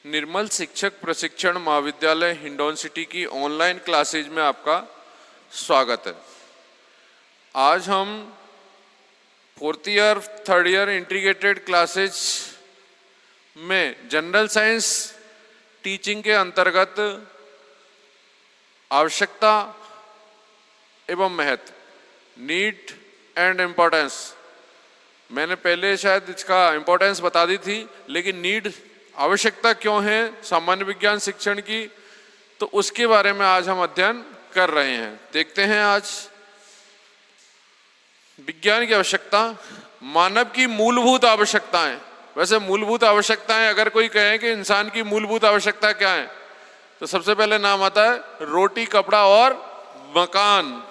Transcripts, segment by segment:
निर्मल शिक्षक प्रशिक्षण महाविद्यालय हिंडौन सिटी की ऑनलाइन क्लासेज में आपका स्वागत है। आज हम 4th year 3rd year integrated classes में जनरल साइंस टीचिंग के अंतर्गत आवश्यकता एवं महत्व, नीड एंड इम्पोर्टेंस, मैंने पहले शायद इसका इम्पोर्टेंस बता दी थी, लेकिन नीड आवश्यकता क्यों है सामान्य विज्ञान शिक्षण की, तो उसके बारे में आज हम अध्ययन कर रहे हैं। देखते हैं आज विज्ञान की आवश्यकता, मानव की मूलभूत आवश्यकताएं। वैसे मूलभूत आवश्यकताएं अगर कोई कहे कि इंसान की मूलभूत आवश्यकता क्या है, तो सबसे पहले नाम आता है रोटी, कपड़ा और मकान।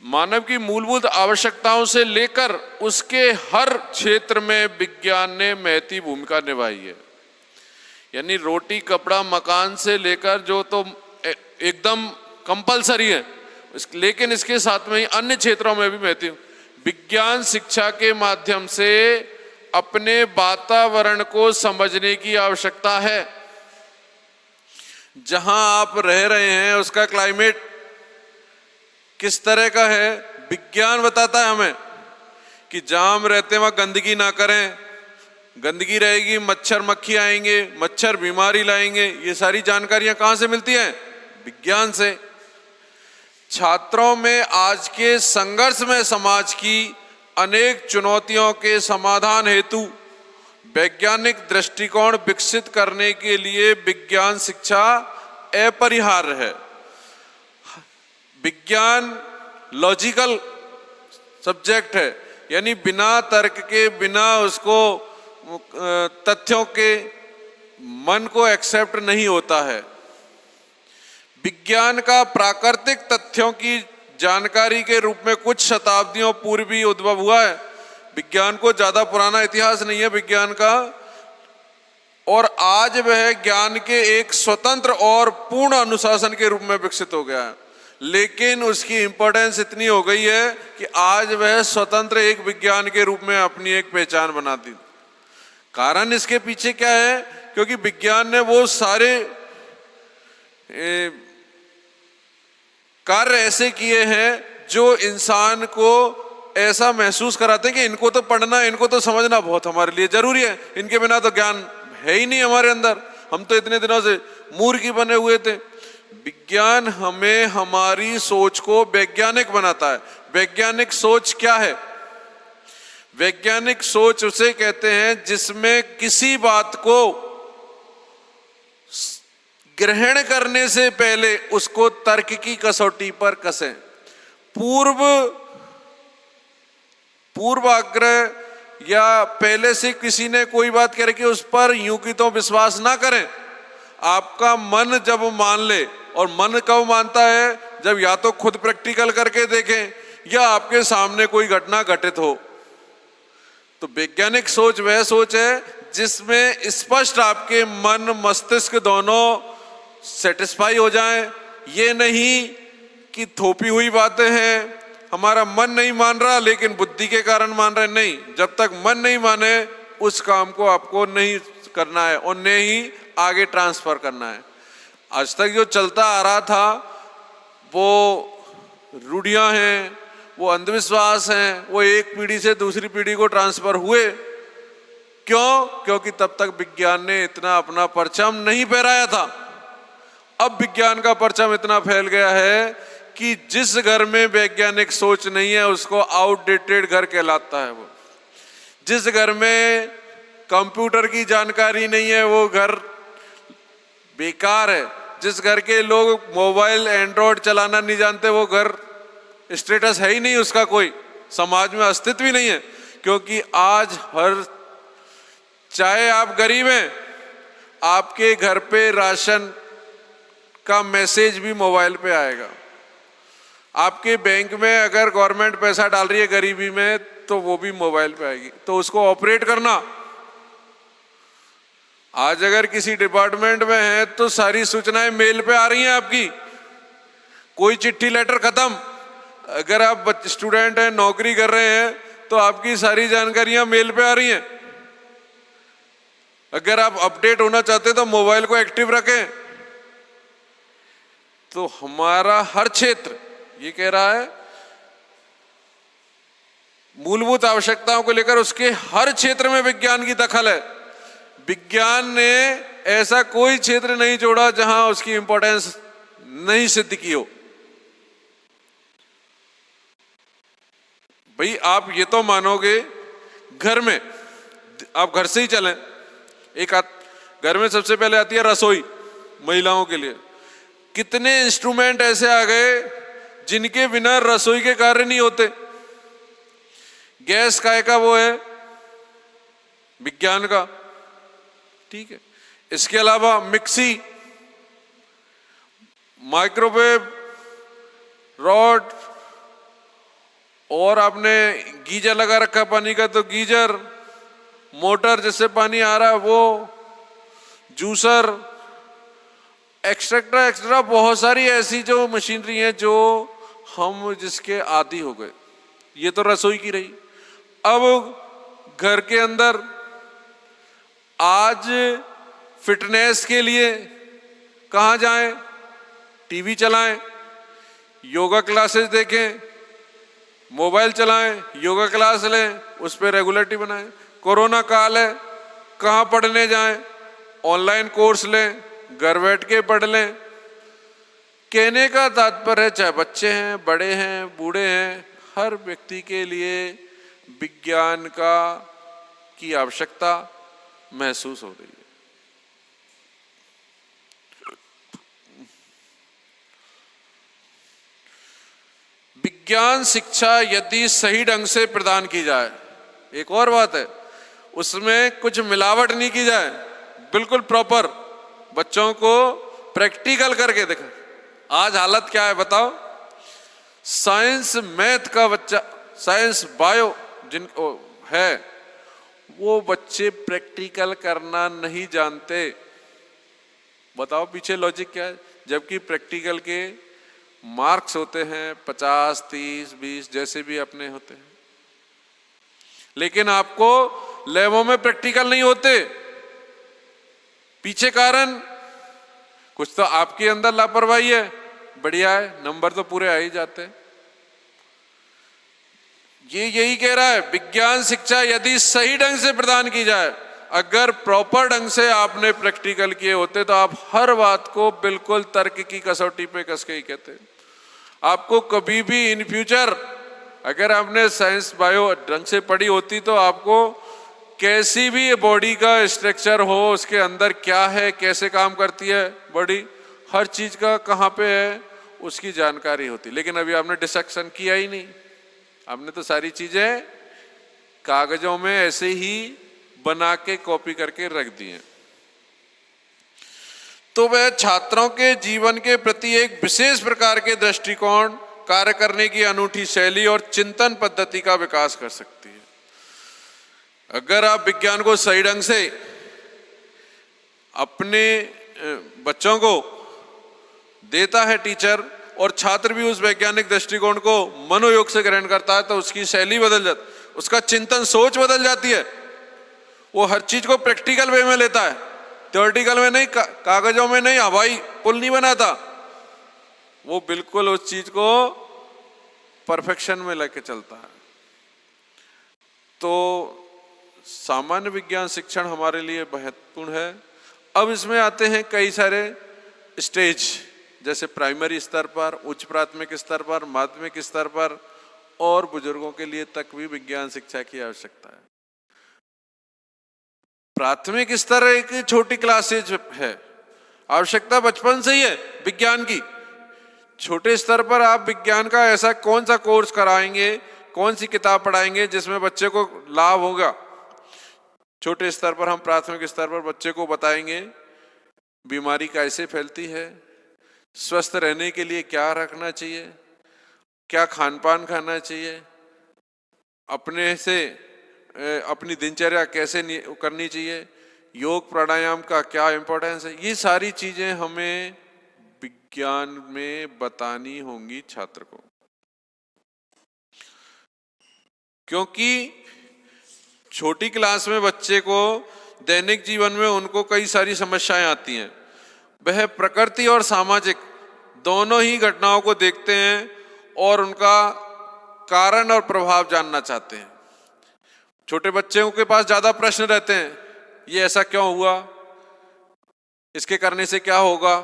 मानव की मूलभूत आवश्यकताओं से लेकर उसके हर क्षेत्र में विज्ञान ने महती भूमिका निभाई है। यानी रोटी, कपड़ा, मकान से लेकर जो तो एकदम कंपलसरी है, लेकिन इसके साथ में ही अन्य क्षेत्रों में भी महती विज्ञान शिक्षा के माध्यम से अपने वातावरण को समझने की आवश्यकता है। जहां आप रह रहे हैं उसका क्लाइमेट किस तरह का है, विज्ञान बताता है हमें कि जहां हम रहते हैं वहां गंदगी ना करें, गंदगी रहेगी मच्छर मक्खी आएंगे, मच्छर बीमारी लाएंगे। ये सारी जानकारियां कहां से मिलती हैं? विज्ञान से। छात्रों में आज के संघर्ष में समाज की अनेक चुनौतियों के समाधान हेतु वैज्ञानिक दृष्टिकोण विकसित करने के लिए विज्ञान शिक्षा अपरिहार्य है। विज्ञान लॉजिकल सब्जेक्ट है, यानी बिना तर्क के, बिना उसको तथ्यों के मन को एक्सेप्ट नहीं होता है। विज्ञान का प्राकृतिक तथ्यों की जानकारी के रूप में कुछ शताब्दियों पूर्व ही उद्भव हुआ है। विज्ञान को ज्यादा पुराना इतिहास नहीं है विज्ञान का, और आज वह ज्ञान के एक स्वतंत्र और पूर्ण अनुशासन के रूप में विकसित हो गया है। लेकिन उसकी इंपॉर्टेंस इतनी हो गई है कि आज वह स्वतंत्र एक विज्ञान के रूप में अपनी एक पहचान बना दी। कारण इसके पीछे क्या है? क्योंकि विज्ञान ने वो सारे कार्य ऐसे किए हैं जो इंसान को ऐसा महसूस कराते हैं कि इनको तो पढ़ना, इनको तो समझना बहुत हमारे लिए जरूरी है, इनके बिना तो ज्ञान है ही नहीं हमारे अंदर, हम तो इतने दिनों से मूर्ख बने हुए थे। विज्ञान हमें हमारी सोच को वैज्ञानिक बनाता है। वैज्ञानिक सोच क्या है? वैज्ञानिक सोच उसे कहते हैं जिसमें किसी बात को ग्रहण करने से पहले उसको तर्क की कसौटी पर कसें। पूर्वाग्रह या पहले से किसी ने कोई बात कह रखी उस पर यूं की तो विश्वास ना करें। आपका मन जब मान ले, और मन कब मानता है? जब या तो खुद प्रैक्टिकल करके देखें या आपके सामने कोई घटना घटित हो। तो वैज्ञानिक सोच वह सोच है जिसमें स्पष्ट आपके मन मस्तिष्क दोनों सेटिस्फाई हो जाएं। ये नहीं कि थोपी हुई बातें हैं, हमारा मन नहीं मान रहा लेकिन बुद्धि के कारण मान रहे, नहीं। जब तक मन नहीं माने उस काम को आपको नहीं करना है और न ही आगे ट्रांसफर करना है। आज तक जो चलता आ रहा था वो रूढ़ियां हैं, वो अंधविश्वास हैं, वो एक पीढ़ी से दूसरी पीढ़ी को ट्रांसफर हुए। क्यों? क्योंकि तब तक विज्ञान ने इतना अपना परचम नहीं फहराया था। अब विज्ञान का परचम इतना फैल गया है कि जिस घर में वैज्ञानिक सोच नहीं है उसको आउटडेटेड घर कहलाता है। वो जिस घर में कंप्यूटर की जानकारी नहीं है वो घर बेकार है। जिस घर के लोग मोबाइल एंड्रॉयड चलाना नहीं जानते वो घर स्टेटस है ही नहीं, उसका कोई समाज में अस्तित्व ही नहीं है। क्योंकि आज चाहे आप गरीब हैं, आपके घर पे राशन का मैसेज भी मोबाइल पे आएगा। आपके बैंक में अगर गवर्नमेंट पैसा डाल रही है गरीबी में तो वो भी मोबाइल पे आएगी। तो उसको ऑपरेट करना, आज अगर किसी डिपार्टमेंट में है तो सारी सूचनाएं मेल पे आ रही हैं आपकी, कोई चिट्ठी लेटर खत्म। अगर आप स्टूडेंट हैं, नौकरी कर रहे हैं, तो आपकी सारी जानकारियां मेल पे आ रही हैं। अगर आप अपडेट होना चाहते हैं तो मोबाइल को एक्टिव रखें। तो हमारा हर क्षेत्र ये कह रहा है, मूलभूत आवश्यकताओं को लेकर उसके हर क्षेत्र में विज्ञान की दखल है। विज्ञान ने ऐसा कोई क्षेत्र नहीं छोड़ा जहां उसकी इंपॉर्टेंस नहीं सिद्ध की हो। भाई आप ये तो मानोगे, घर में आप घर से ही चलें, घर में सबसे पहले आती है रसोई महिलाओं के लिए। कितने इंस्ट्रूमेंट ऐसे आ गए जिनके बिना रसोई के कार्य नहीं होते। गैस काय का वो है, विज्ञान का, ठीक है। इसके अलावा मिक्सी, माइक्रोवेव, रॉड, और आपने गीजर लगा रखा पानी का तो गीजर, मोटर जिससे पानी आ रहा है वो, जूसर, एक्स्ट्रा एक्स्ट्रा बहुत सारी ऐसी जो मशीनरी है जो हम जिसके आदी हो गए। ये तो रसोई की रही। अब घर के अंदर आज फिटनेस के लिए कहाँ जाएं? टीवी चलाएं, योगा क्लासेस देखें, मोबाइल चलाएं, योगा क्लास लें, उस पर रेगुलरिटी बनाएं। कोरोना काल है, कहाँ पढ़ने जाएं? ऑनलाइन कोर्स लें, घर बैठ के पढ़ लें। कहने का तात्पर्य है, चाहे बच्चे हैं, बड़े हैं, बूढ़े हैं, हर व्यक्ति के लिए विज्ञान की आवश्यकता महसूस हो रही है। विज्ञान शिक्षा यदि सही ढंग से प्रदान की जाए, एक और बात है, उसमें कुछ मिलावट नहीं की जाए, बिल्कुल प्रॉपर बच्चों को प्रैक्टिकल करके दिखा। आज हालत क्या है बताओ? साइंस मैथ का बच्चा, साइंस बायो जिनको है, वो बच्चे प्रैक्टिकल करना नहीं जानते। बताओ पीछे लॉजिक क्या है? जबकि प्रैक्टिकल के मार्क्स होते हैं 50, 30, 20 जैसे भी अपने होते हैं, लेकिन आपको लैबों में प्रैक्टिकल नहीं होते। पीछे कारण कुछ तो आपके अंदर लापरवाही है, बढ़िया है, नंबर तो पूरे आ ही जाते हैं। ये यही कह रहा है, विज्ञान शिक्षा यदि सही ढंग से प्रदान की जाए, अगर प्रॉपर ढंग से आपने प्रैक्टिकल किए होते तो आप हर बात को बिल्कुल तर्क की कसौटी पे कस के ही कहते। आपको कभी भी इन फ्यूचर अगर आपने साइंस बायो ढंग से पढ़ी होती तो आपको कैसी भी बॉडी का स्ट्रक्चर हो, उसके अंदर क्या है, कैसे काम करती है बॉडी, हर चीज का कहाँ पे है उसकी जानकारी होती। लेकिन अभी आपने डिसेक्शन किया ही नहीं, आपने तो सारी चीजें कागजों में ऐसे ही बना के कॉपी करके रख दी हैं। तो वह छात्रों के जीवन के प्रति एक विशेष प्रकार के दृष्टिकोण, कार्य करने की अनूठी शैली और चिंतन पद्धति का विकास कर सकती है। अगर आप विज्ञान को सही ढंग से अपने बच्चों को देता है टीचर, और छात्र भी उस वैज्ञानिक दृष्टिकोण को मनोयोग से ग्रहण करता है, तो उसकी शैली बदल जाती, उसका चिंतन सोच बदल जाती है। वो हर चीज को प्रैक्टिकल वे में लेता है, थ्योरेटिकल में नहीं, कागजों में नहीं, हवाई पुल नहीं बनाता, वो बिल्कुल उस चीज को परफेक्शन में लेके चलता है। तो सामान्य विज्ञान शिक्षण हमारे लिए महत्वपूर्ण है। अब इसमें आते हैं कई सारे स्टेज, जैसे प्राइमरी स्तर पर, उच्च प्राथमिक स्तर पर, माध्यमिक स्तर पर, और बुजुर्गों के लिए तक भी विज्ञान शिक्षा की आवश्यकता है। प्राथमिक स्तर एक छोटी क्लासेज है, आवश्यकता बचपन से ही है विज्ञान की। छोटे स्तर पर आप विज्ञान का ऐसा कौन सा कोर्स कराएंगे, कौन सी किताब पढ़ाएंगे जिसमें बच्चे को लाभ होगा? छोटे स्तर पर हम प्राथमिक स्तर पर बच्चे को बताएंगे बीमारी कैसे फैलती है, स्वस्थ रहने के लिए क्या रखना चाहिए, क्या खान पान खाना चाहिए, अपने से अपनी दिनचर्या कैसे करनी चाहिए, योग प्राणायाम का क्या इंपॉर्टेंस है। ये सारी चीजें हमें विज्ञान में बतानी होंगी छात्र को, क्योंकि छोटी क्लास में बच्चे को दैनिक जीवन में उनको कई सारी समस्याएं आती हैं। वह प्रकृति और सामाजिक दोनों ही घटनाओं को देखते हैं और उनका कारण और प्रभाव जानना चाहते हैं। छोटे बच्चों के पास ज्यादा प्रश्न रहते हैं, ये ऐसा क्यों हुआ, इसके करने से क्या होगा।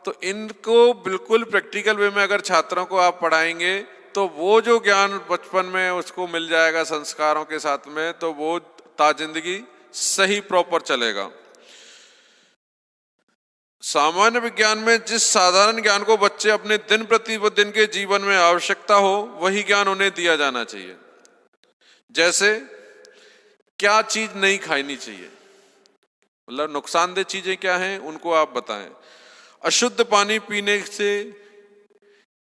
तो इनको बिल्कुल प्रैक्टिकल वे में अगर छात्रों को आप पढ़ाएंगे तो वो जो ज्ञान बचपन में उसको मिल जाएगा संस्कारों के साथ में, तो वो ताजिंदगी सही प्रॉपर चलेगा। सामान्य विज्ञान में जिस साधारण ज्ञान को बच्चे अपने दिन प्रतिदिन के जीवन में आवश्यकता हो वही ज्ञान उन्हें दिया जाना चाहिए। जैसे क्या चीज नहीं खानी चाहिए, मतलब नुकसानदेह चीजें क्या हैं उनको आप बताएं। अशुद्ध पानी पीने से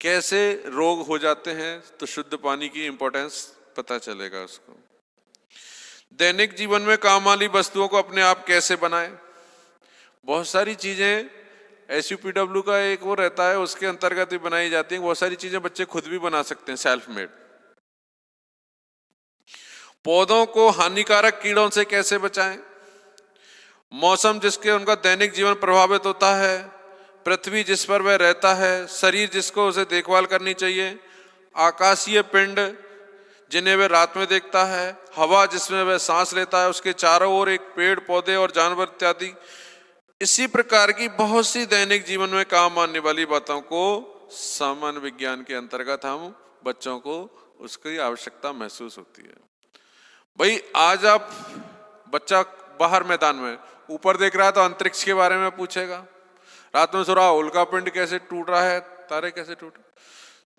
कैसे रोग हो जाते हैं, तो शुद्ध पानी की इंपॉर्टेंस पता चलेगा उसको। दैनिक जीवन में काम वाली वस्तुओं को अपने आप कैसे बनाएं। बहुत सारी चीजें SUPW का एक वो रहता है, उसके अंतर्गत भी बनाई जाती हैं। बहुत सारी चीजें बच्चे खुद भी बना सकते हैं, सेल्फ मेड। पौधों को हानिकारक कीड़ों से कैसे बचाएं। मौसम जिसके उनका दैनिक जीवन प्रभावित होता है, पृथ्वी जिस पर वह रहता है, शरीर जिसको उसे देखभाल करनी चाहिए, आकाशीय पिंड जिन्हें वह रात में देखता है, हवा जिसमें वह सांस लेता है, उसके चारों ओर एक पेड़ पौधे और जानवर इत्यादि। इसी प्रकार की बहुत सी दैनिक जीवन में काम आने वाली बातों को सामान्य विज्ञान के अंतर्गत हम बच्चों को उसकी आवश्यकता महसूस होती है। भाई आज आप बच्चा बाहर मैदान में ऊपर देख रहा है तो अंतरिक्ष के बारे में पूछेगा, रात में सो रहा उल्का पिंड कैसे टूट रहा है, तारे कैसे टूटे।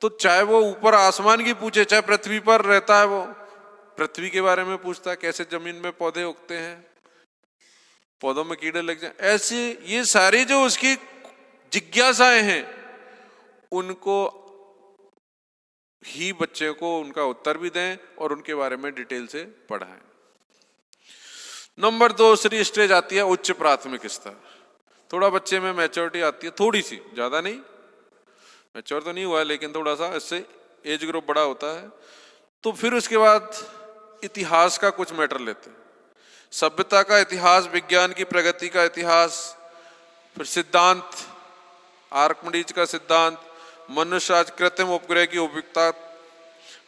तो चाहे वो ऊपर आसमान की पूछे, चाहे पृथ्वी पर रहता है वो पृथ्वी के बारे में पूछता है, कैसे जमीन में पौधे उगते हैं, पौधों में कीड़े लग जाए। ऐसे ये सारी जो उसकी जिज्ञासाएं हैं उनको ही बच्चे को उनका उत्तर भी दें और उनके बारे में डिटेल से पढ़ाएं। नंबर 2 दूसरी स्टेज आती है उच्च प्राथमिक स्तर। थोड़ा बच्चे में मैच्योरिटी आती है, थोड़ी सी, ज्यादा नहीं, मैच्योर तो नहीं हुआ है लेकिन थोड़ा सा, इससे एज ग्रुप बड़ा होता है। तो फिर उसके बाद इतिहास का कुछ मैटर लेते हैं, सभ्यता का इतिहास, विज्ञान की प्रगति का इतिहास, फिर सिद्धांत, आर्किमिडीज का सिद्धांत, मनुष्य आज कृत्रिम उपग्रह की उपयुक्तता,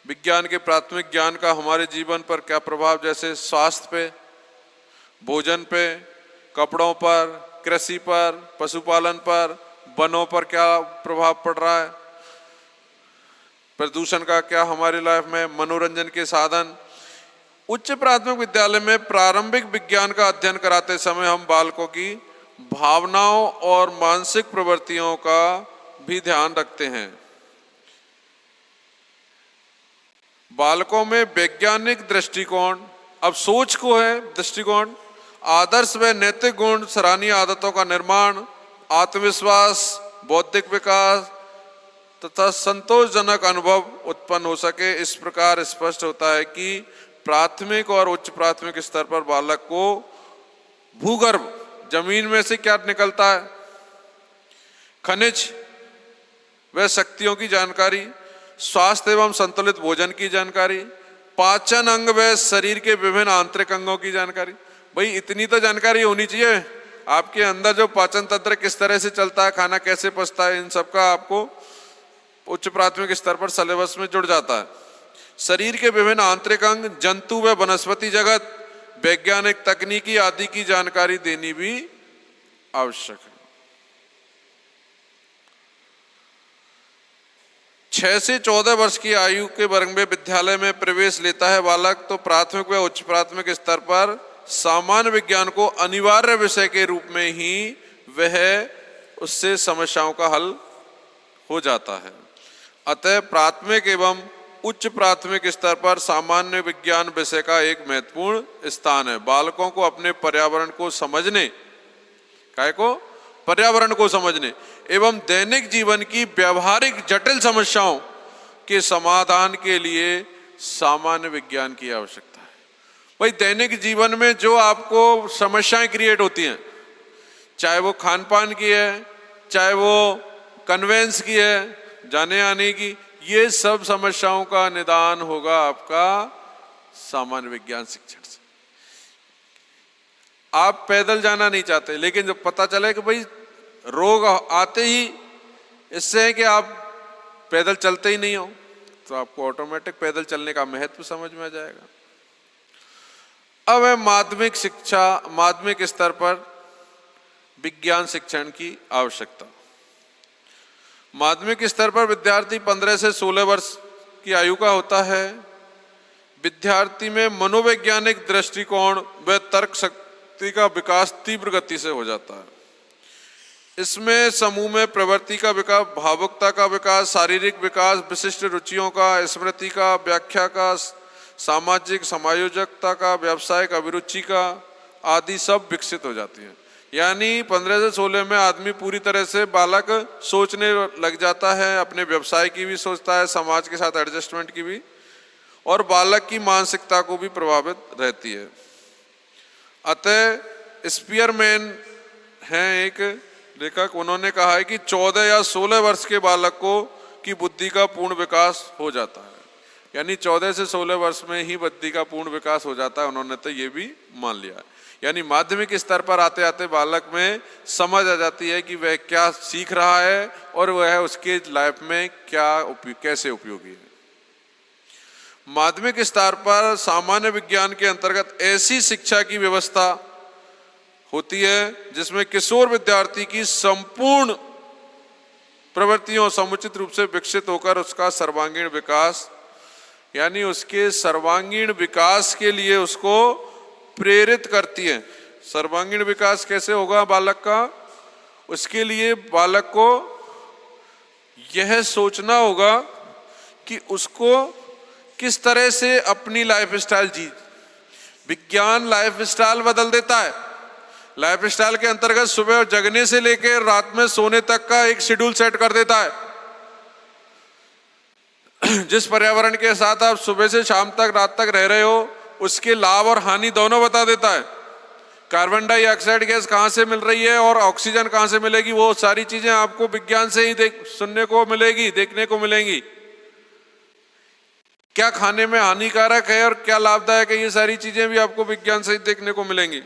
विज्ञान के प्राथमिक ज्ञान का हमारे जीवन पर क्या प्रभाव, जैसे स्वास्थ्य पे, भोजन पे, कपड़ों पर, कृषि पर, पशुपालन पर, वनों पर क्या प्रभाव पड़ रहा है, प्रदूषण का क्या हमारी लाइफ में, मनोरंजन के साधन। उच्च प्राथमिक विद्यालय में प्रारंभिक विज्ञान का अध्ययन कराते समय हम बालकों की भावनाओं और मानसिक प्रवृत्तियों का भी ध्यान रखते हैं। बालकों में वैज्ञानिक दृष्टिकोण, अब सोच को है दृष्टिकोण, आदर्श व नैतिक गुण, सराहनीय आदतों का निर्माण, आत्मविश्वास, बौद्धिक विकास तथा संतोषजनक अनुभव उत्पन्न हो सके। इस प्रकार स्पष्ट होता है कि प्राथमिक और उच्च प्राथमिक स्तर पर बालक को भूगर्भ, जमीन में से क्या निकलता है, खनिज व शक्तियों की जानकारी, स्वास्थ्य एवं संतुलित भोजन की जानकारी, पाचन अंग व शरीर के विभिन्न आंतरिक अंगों की जानकारी। भाई इतनी तो जानकारी होनी चाहिए आपके अंदर, जो पाचन तंत्र किस तरह से चलता है, खाना कैसे पचता है, इन सब का आपको उच्च प्राथमिक स्तर पर सिलेबस में जुड़ जाता है। शरीर के विभिन्न आंतरिक अंग, जंतु व वनस्पति जगत, वैज्ञानिक तकनीकी आदि की जानकारी देनी भी आवश्यक है। 6 से 14 वर्ष की आयु के वर्ग में विद्यालय में प्रवेश लेता है बालक, तो प्राथमिक व उच्च प्राथमिक स्तर पर सामान्य विज्ञान को अनिवार्य विषय के रूप में ही वह उससे समस्याओं का हल हो जाता है। अतः प्राथमिक एवं उच्च प्राथमिक स्तर पर सामान्य विज्ञान विषय का एक महत्वपूर्ण स्थान है। बालकों को अपने पर्यावरण को समझने, काय को पर्यावरण को समझने एवं दैनिक जीवन की व्यावहारिक जटिल समस्याओं के समाधान के लिए सामान्य विज्ञान की आवश्यकता है। भाई दैनिक जीवन में जो आपको समस्याएं क्रिएट होती हैं, चाहे वो खान पान की है, चाहे वो कन्वेंस की है, जाने आने की, ये सब समस्याओं का निदान होगा आपका सामान्य विज्ञान शिक्षण से। आप पैदल जाना नहीं चाहते, लेकिन जब पता चले कि भाई रोग आते ही इससे है कि आप पैदल चलते ही नहीं हो, तो आपको ऑटोमेटिक पैदल चलने का महत्व समझ में आ जाएगा। अब है माध्यमिक शिक्षा, माध्यमिक स्तर पर विज्ञान शिक्षण की आवश्यकता। माध्यमिक स्तर पर विद्यार्थी 15 से 16 वर्ष की आयु का होता है। विद्यार्थी में मनोवैज्ञानिक दृष्टिकोण व तर्क शक्ति का विकास तीव्र गति से हो जाता है। इसमें समूह में प्रवृत्ति का विकास, भावुकता का विकास, शारीरिक विकास, विशिष्ट रुचियों का, स्मृति का, व्याख्या का, सामाजिक समायोजकता का, व्यावसायिक अभिरुचि का आदि सब विकसित हो जाती है। यानी 15 से 16 में आदमी पूरी तरह से बालक सोचने लग जाता है, अपने व्यवसाय की भी सोचता है, समाज के साथ एडजस्टमेंट की भी, और बालक की मानसिकता को भी प्रभावित रहती है। अतः स्पीयरमैन हैं एक लेखक, उन्होंने कहा है कि 14 या 16 वर्ष के बालक को की बुद्धि का पूर्ण विकास हो जाता है। यानी 14 से 16 वर्ष में ही बुद्धि का पूर्ण विकास हो जाता है, उन्होंने तो ये भी मान लिया है। यानी माध्यमिक स्तर पर आते आते बालक में समझ आ जाती है कि वह क्या सीख रहा है और वह उसके लाइफ में कैसे उपयोगी है। माध्यमिक स्तर पर सामान्य विज्ञान के अंतर्गत ऐसी शिक्षा की व्यवस्था होती है जिसमें किशोर विद्यार्थी की संपूर्ण प्रवृत्तियों समुचित रूप से विकसित होकर उसका सर्वांगीण विकास, यानी उसके सर्वांगीण विकास के लिए उसको प्रेरित करती है। सर्वांगीण विकास कैसे होगा बालक का? उसके लिए बालक को यह सोचना होगा कि उसको किस तरह से अपनी लाइफ स्टाइल विज्ञान लाइफ स्टाइल बदल देता है। लाइफ स्टाइल के अंतर्गत सुबह जगने से लेकर रात में सोने तक का एक शेड्यूल सेट कर देता है। जिस पर्यावरण के साथ आप सुबह से शाम तक रात तक रह रहे हो उसके लाभ और हानि दोनों बता देता है। कार्बन डाइऑक्साइड गैस कहाँ से मिल रही है और ऑक्सीजन कहाँ से मिलेगी, वो सारी चीजें आपको विज्ञान से ही सुनने को मिलेगी, देखने को मिलेंगी। क्या खाने में हानिकारक है और क्या लाभदायक है, ये सारी चीजें भी आपको विज्ञान से ही देखने को मिलेंगी।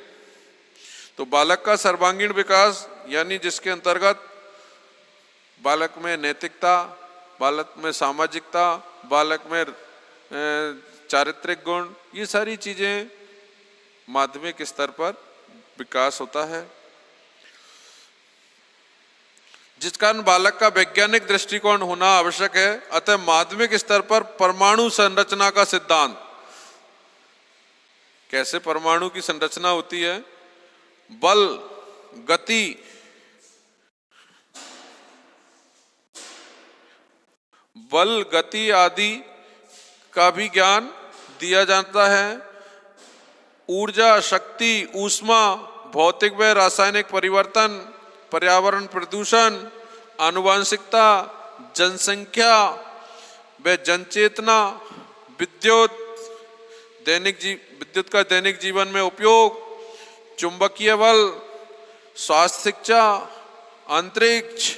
तो बालक का सर्वांगीण विकास, यानी जिसके अंतर्गत बालक में नैतिकता, बालक में सामाजिकता, बालक में चारित्रिक गुण, ये सारी चीजें माध्यमिक स्तर पर विकास होता है, जिस कारण बालक का वैज्ञानिक दृष्टिकोण होना आवश्यक है। अतः माध्यमिक स्तर पर परमाणु संरचना का सिद्धांत, कैसे परमाणु की संरचना होती है, बल, गति, बल, गति आदि का भी ज्ञान दिया जाता है। ऊर्जा, शक्ति, ऊष्मा, भौतिक व रासायनिक परिवर्तन, पर्यावरण प्रदूषण, आनुवंशिकता, जनसंख्या व जनचेतना, विद्युत का दैनिक जीवन में उपयोग, चुंबकीय बल, स्वास्थ्य शिक्षा, अंतरिक्ष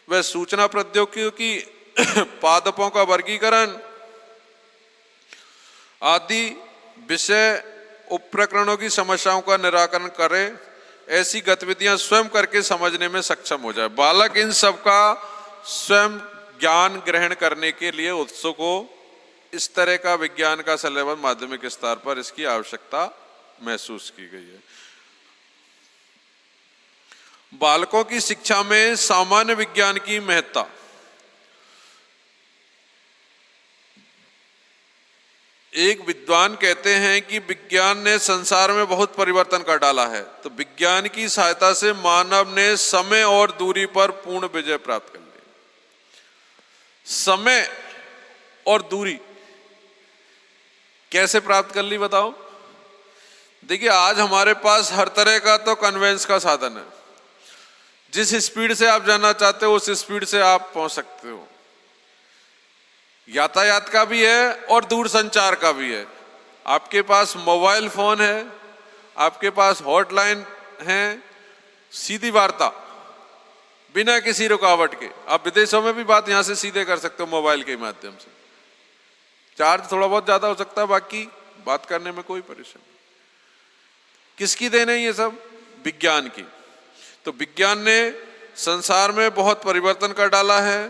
व सूचना प्रौद्योगिकी, पादपों का वर्गीकरण आदि विषय उपप्रकरणों की समस्याओं का निराकरण करे, ऐसी गतिविधियां स्वयं करके समझने में सक्षम हो जाए। बालक इन सब का स्वयं ज्ञान ग्रहण करने के लिए उत्सुक हो, इस तरह का विज्ञान का सिलेबस माध्यमिक स्तर पर इसकी आवश्यकता महसूस की गई है। बालकों की शिक्षा में सामान्य विज्ञान की महत्ता। एक विद्वान कहते हैं कि विज्ञान ने संसार में बहुत परिवर्तन कर डाला है। तो विज्ञान की सहायता से मानव ने समय और दूरी पर पूर्ण विजय प्राप्त कर ली। समय और दूरी कैसे प्राप्त कर ली बताओ? देखिए, आज हमारे पास हर तरह का तो कन्वेंस का साधन है। जिस स्पीड से आप जाना चाहते हो उस स्पीड से आप पहुंच सकते हो। यातायात का भी है और दूर संचार का भी है। आपके पास मोबाइल फोन है, आपके पास हॉटलाइन है, सीधी वार्ता बिना किसी रुकावट के। आप विदेशों में भी बात यहां से सीधे कर सकते हो मोबाइल के माध्यम से। चार्ज थोड़ा बहुत ज्यादा हो सकता है, बाकी बात करने में कोई परेशानी। किसकी देन है ये सब? विज्ञान की। तो विज्ञान ने संसार में बहुत परिवर्तन कर डाला है।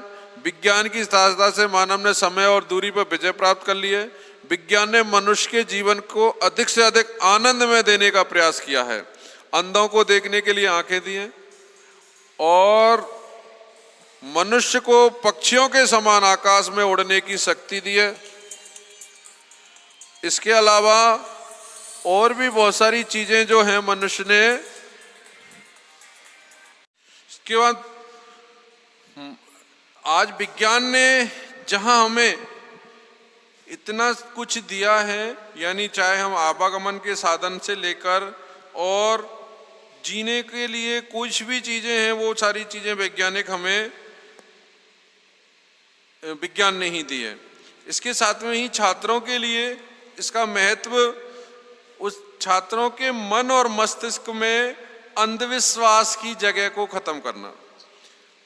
विज्ञान की सहायता से मानव ने समय और दूरी पर विजय प्राप्त कर ली है। विज्ञान ने मनुष्य के जीवन को अधिक से अधिक आनंदमय देने का प्रयास किया है। अंधों को देखने के लिए आंखें दी हैं और मनुष्य को पक्षियों के समान आकाश में उड़ने की शक्ति दी है। इसके अलावा और भी बहुत सारी चीजें जो हैं मनुष्य ने। इसके बाद आज विज्ञान ने जहां हमें इतना कुछ दिया है, यानी चाहे हम आवागमन के साधन से लेकर और जीने के लिए कुछ भी चीजें हैं, वो सारी चीजें वैज्ञानिक हमें विज्ञान ने ही दी है। इसके साथ में ही छात्रों के लिए इसका महत्व, उस छात्रों के मन और मस्तिष्क में अंधविश्वास की जगह को खत्म करना।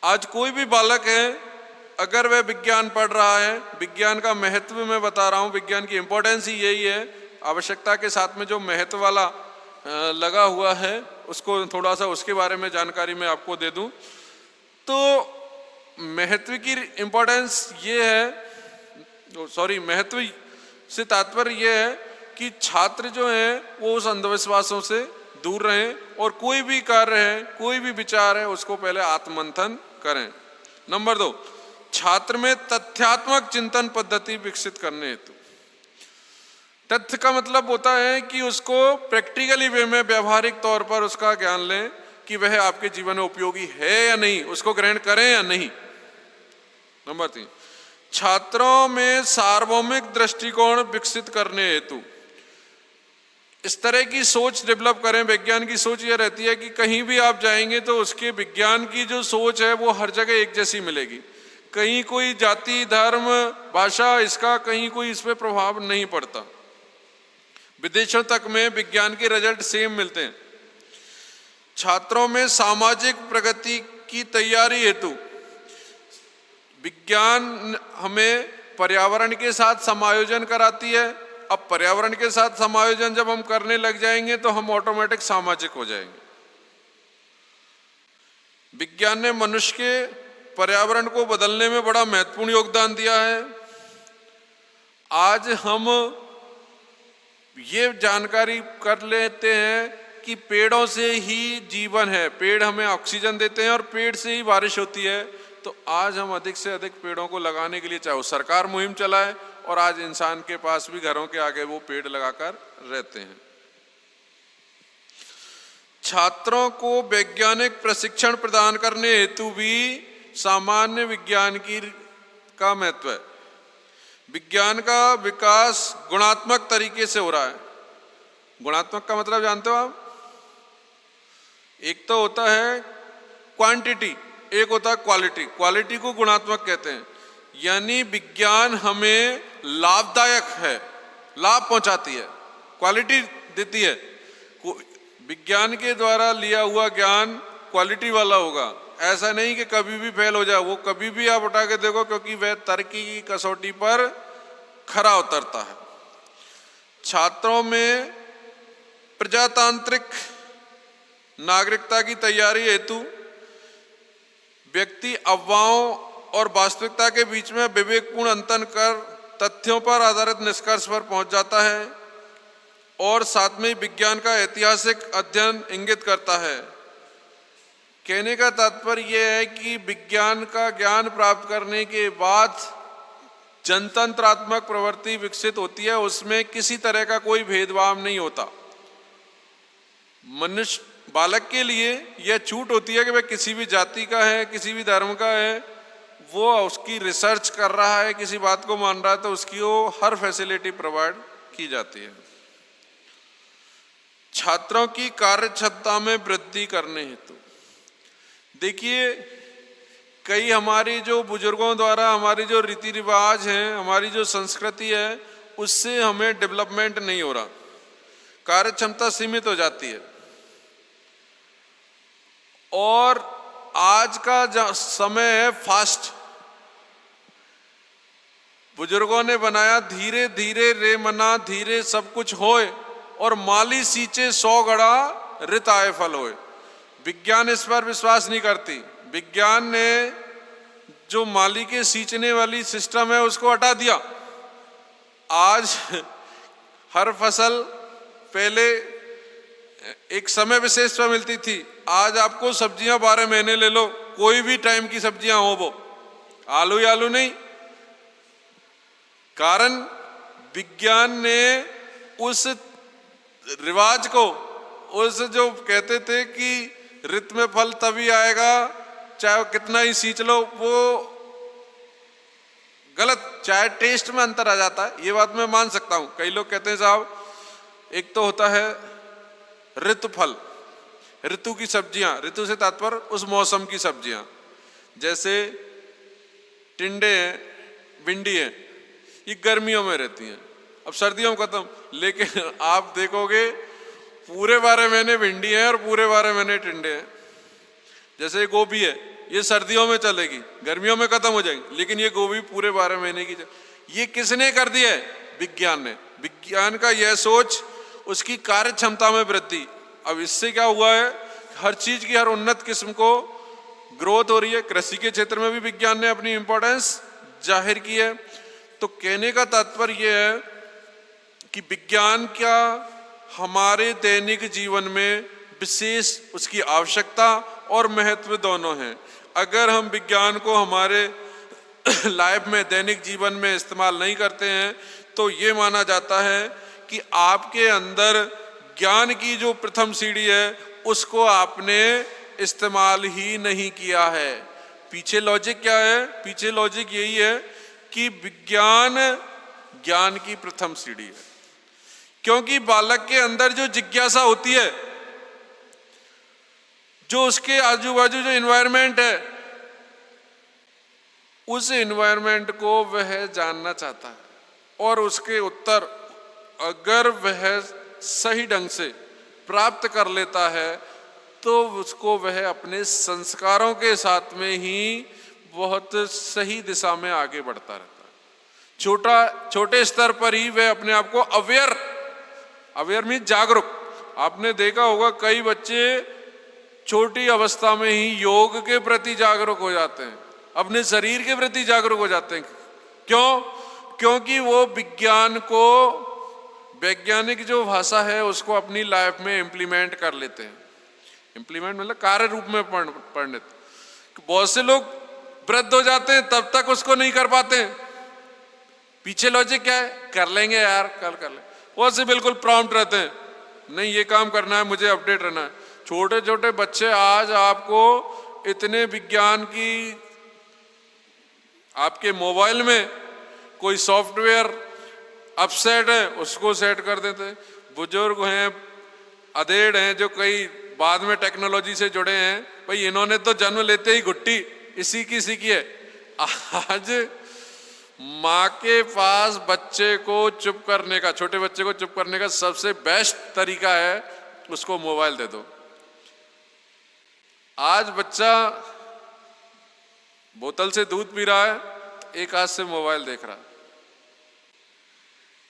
आज कोई भी बालक है, अगर वह विज्ञान पढ़ रहा है, विज्ञान का महत्व मैं बता रहा हूँ, विज्ञान की इंपॉर्टेंस ही यही है। आवश्यकता के साथ में जो महत्व वाला लगा हुआ है, उसको थोड़ा सा उसके बारे में जानकारी मैं आपको दे दूं। तो महत्व की इंपॉर्टेंस ये है, महत्व से तात्पर्य ये है कि छात्र जो हैं वो उस अंधविश्वासों से दूर रहें और कोई भी कार्य है, कोई भी विचार है, उसको पहले आत्ममंथन करें। नंबर 2, छात्र में तथ्यात्मक चिंतन पद्धति विकसित करने हेतु। तथ्य का मतलब होता है कि उसको प्रैक्टिकली वे में, व्यावहारिक तौर पर उसका ज्ञान लें कि वह आपके जीवन में उपयोगी है या नहीं, उसको ग्रहण करें या नहीं। नंबर 3, छात्रों में सार्वभौमिक दृष्टिकोण विकसित करने हेतु इस तरह की सोच डेवलप करें। विज्ञान की सोच यह रहती है कि कहीं भी आप जाएंगे तो उसके विज्ञान की जो सोच है वो हर जगह एक जैसी मिलेगी। कहीं कोई जाति, धर्म, भाषा, इसका कहीं कोई इस पे प्रभाव नहीं पड़ता। विदेशों तक में विज्ञान के रिजल्ट सेम मिलते हैं। छात्रों में सामाजिक प्रगति की तैयारी हेतु विज्ञान हमें पर्यावरण के साथ समायोजन कराती है। अब पर्यावरण के साथ समायोजन जब हम करने लग जाएंगे तो हम ऑटोमेटिक सामाजिक हो जाएंगे। विज्ञान ने मनुष्य के पर्यावरण को बदलने में बड़ा महत्वपूर्ण योगदान दिया है। आज हम ये जानकारी कर लेते हैं कि पेड़ों से ही जीवन है, पेड़ हमें ऑक्सीजन देते हैं और पेड़ से ही बारिश होती है। तो आज हम अधिक से अधिक पेड़ों को लगाने के लिए, चाहे वो सरकार मुहिम चलाए और आज इंसान के पास भी घरों के आगे वो पेड़ लगाकर रहते हैं। छात्रों को वैज्ञानिक प्रशिक्षण प्रदान करने हेतु भी सामान्य विज्ञान का महत्व है। विज्ञान का विकास गुणात्मक तरीके से हो रहा है। गुणात्मक का मतलब जानते हो आप? एक तो होता है क्वांटिटी, एक होता है क्वालिटी। क्वालिटी को गुणात्मक कहते हैं, यानी विज्ञान हमें लाभदायक है, लाभ पहुंचाती है, क्वालिटी देती है। विज्ञान के द्वारा लिया हुआ ज्ञान क्वालिटी वाला होगा। ऐसा नहीं कि कभी भी फेल हो जाए, वो कभी भी आप उठा के देखो, क्योंकि वह तर्क की कसौटी पर खरा उतरता है। छात्रों में प्रजातांत्रिक नागरिकता की तैयारी हेतु व्यक्ति अफवाहों और वास्तविकता के बीच में विवेकपूर्ण अंतर कर तथ्यों पर आधारित निष्कर्ष पर पहुंच जाता है और साथ में विज्ञान का ऐतिहासिक अध्ययन इंगित करता है। कहने का तात्पर्य यह है कि विज्ञान का ज्ञान प्राप्त करने के बाद जनतंत्रात्मक प्रवृत्ति विकसित होती है, उसमें किसी तरह का कोई भेदभाव नहीं होता। मनुष्य बालक के लिए यह छूट होती है कि वह किसी भी जाति का है, किसी भी धर्म का है, वो उसकी रिसर्च कर रहा है, किसी बात को मान रहा है, तो उसकी वो हर फैसिलिटी प्रोवाइड की जाती है। छात्रों की कार्य क्षमता में वृद्धि करने हेतु देखिए, कई हमारी जो बुजुर्गों द्वारा हमारी जो रीति रिवाज हैं, हमारी जो संस्कृति है, उससे हमें डेवलपमेंट नहीं हो रहा, कार्य क्षमता सीमित हो जाती है। और आज का समय है फास्ट। बुजुर्गों ने बनाया धीरे धीरे रे मना धीरे सब कुछ होए, और माली सींचे 100 गड़ा रित आए फल होए। विज्ञान इस पर विश्वास नहीं करती। विज्ञान ने जो माली के सींचने वाली सिस्टम है उसको हटा दिया। आज हर फसल पहले एक समय विशेष पर मिलती थी, आज आपको सब्जियां 12 महीने ले लो, कोई भी टाइम की सब्जियां हो, वो आलू ही आलू नहीं। कारण विज्ञान ने उस रिवाज को, उस जो कहते थे कि ऋतु में फल तभी आएगा चाहे कितना ही सींच लो, वो गलत। चाहे टेस्ट में अंतर आ जाता है, ये बात मैं मान सकता हूं। कई लोग कहते हैं साहब एक तो होता है ऋतु फल, ऋतु की सब्जियां, ऋतु से तात्पर्य उस मौसम की सब्जियां, जैसे टिंडे हैं, भिंडी है, ये गर्मियों में रहती हैं, अब सर्दियों में खत्म। लेकिन आप देखोगे पूरे 12 महीने भिंडी है और पूरे 12 महीने टिंडे हैं। जैसे गोभी है, ये सर्दियों में चलेगी, गर्मियों में खत्म हो जाएगी, लेकिन ये गोभी पूरे 12 महीने की। ये किसने कर दिया है? विज्ञान ने। विज्ञान का यह सोच, उसकी कार्य क्षमता में वृद्धि। अब इससे क्या हुआ है, हर चीज की, हर उन्नत किस्म को ग्रोथ हो रही है। कृषि के क्षेत्र में भी विज्ञान ने अपनी इंपॉर्टेंस जाहिर की है। तो कहने का तात्पर्य यह है कि विज्ञान क्या हमारे दैनिक जीवन में विशेष उसकी आवश्यकता और महत्व दोनों हैं। अगर हम विज्ञान को हमारे लाइफ में, दैनिक जीवन में इस्तेमाल नहीं करते हैं तो ये माना जाता है कि आपके अंदर ज्ञान की जो प्रथम सीढ़ी है उसको आपने इस्तेमाल ही नहीं किया है। पीछे लॉजिक क्या है? पीछे लॉजिक यही है कि विज्ञान ज्ञान की प्रथम सीढ़ी है, क्योंकि बालक के अंदर जो जिज्ञासा होती है, जो उसके आजू बाजू जो एनवायरनमेंट है, उस एनवायरनमेंट को वह जानना चाहता है, और उसके उत्तर अगर वह सही ढंग से प्राप्त कर लेता है तो उसको वह अपने संस्कारों के साथ में ही बहुत सही दिशा में आगे बढ़ता रहता है। छोटे स्तर पर ही वह अपने आप को अवेयर मीन जागरूक। आपने देखा होगा कई बच्चे छोटी अवस्था में ही योग के प्रति जागरूक हो जाते हैं, अपने शरीर के प्रति जागरूक हो जाते हैं। क्यों? क्योंकि वो विज्ञान को, वैज्ञानिक जो भाषा है उसको अपनी लाइफ में इम्प्लीमेंट कर लेते हैं। इम्प्लीमेंट मतलब कार्य रूप में पढ़ने। बहुत से लोग वृद्ध हो जाते हैं तब तक उसको नहीं कर पाते। पीछे लॉजिक क्या है? कर लेंगे यार, कल कर लेंगे। वो से बिल्कुल प्रॉम्प्ट रहते हैं, नहीं ये काम करना है, मुझे अपडेट रहना है। छोटे छोटे बच्चे आज आपको इतने विज्ञान की, आपके मोबाइल में कोई सॉफ्टवेयर अपसेट है उसको सेट कर देते हैं। बुजुर्ग हैं, अधेड़ हैं, जो कई बाद में टेक्नोलॉजी से जुड़े हैं, भाई इन्होंने तो जन्म लेते ही घुट्टी इसी की सीखी है। आज माँ के पास बच्चे को चुप करने का, छोटे बच्चे को चुप करने का सबसे बेस्ट तरीका है उसको मोबाइल दे दो। आज बच्चा बोतल से दूध पी रहा है, एक हाथ से मोबाइल देख रहा है।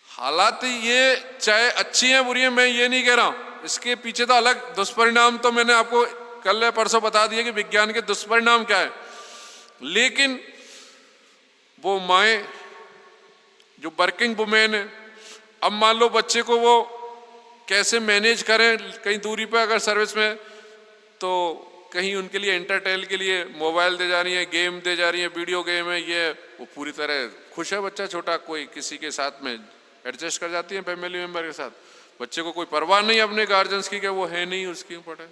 हालात ये चाहे अच्छी है बुरी है, मैं ये नहीं कह रहा हूं, इसके पीछे तो अलग दुष्परिणाम तो मैंने आपको कल या परसों बता दिया कि विज्ञान के दुष्परिणाम क्या है। लेकिन वो माएं जो वर्किंग वुमेन है, अब मान लो बच्चे को वो कैसे मैनेज करें, कहीं दूरी पे अगर सर्विस में, तो कहीं उनके लिए एंटरटेन के लिए मोबाइल दे जा रही है, गेम दे जा रही है, वीडियो गेम है, ये वो पूरी तरह खुश है बच्चा छोटा, कोई किसी के साथ में एडजस्ट कर जाती है फैमिली मेंबर के साथ। बच्चे को कोई परवाह नहीं अपने गार्जियंस की, क्या वो है नहीं उसकी पढ़े।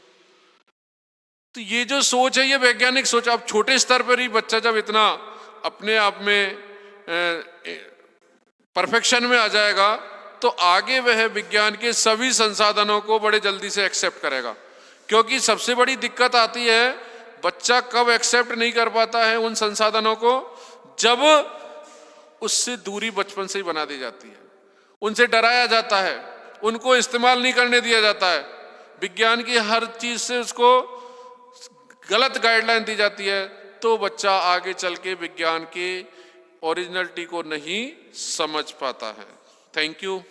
तो ये जो सोच है ये वैज्ञानिक सोच। अब छोटे स्तर पर ही बच्चा जब इतना अपने आप में परफेक्शन में आ जाएगा तो आगे वह विज्ञान के सभी संसाधनों को बड़े जल्दी से एक्सेप्ट करेगा। क्योंकि सबसे बड़ी दिक्कत आती है, बच्चा कब एक्सेप्ट नहीं कर पाता है उन संसाधनों को, जब उससे दूरी बचपन से ही बना दी जाती है, उनसे डराया जाता है, उनको इस्तेमाल नहीं करने दिया जाता है, विज्ञान की हर चीज से उसको गलत गाइडलाइन दी जाती है, तो बच्चा आगे चल के विज्ञान की ओरिजिनलिटी को नहीं समझ पाता है। Thank you.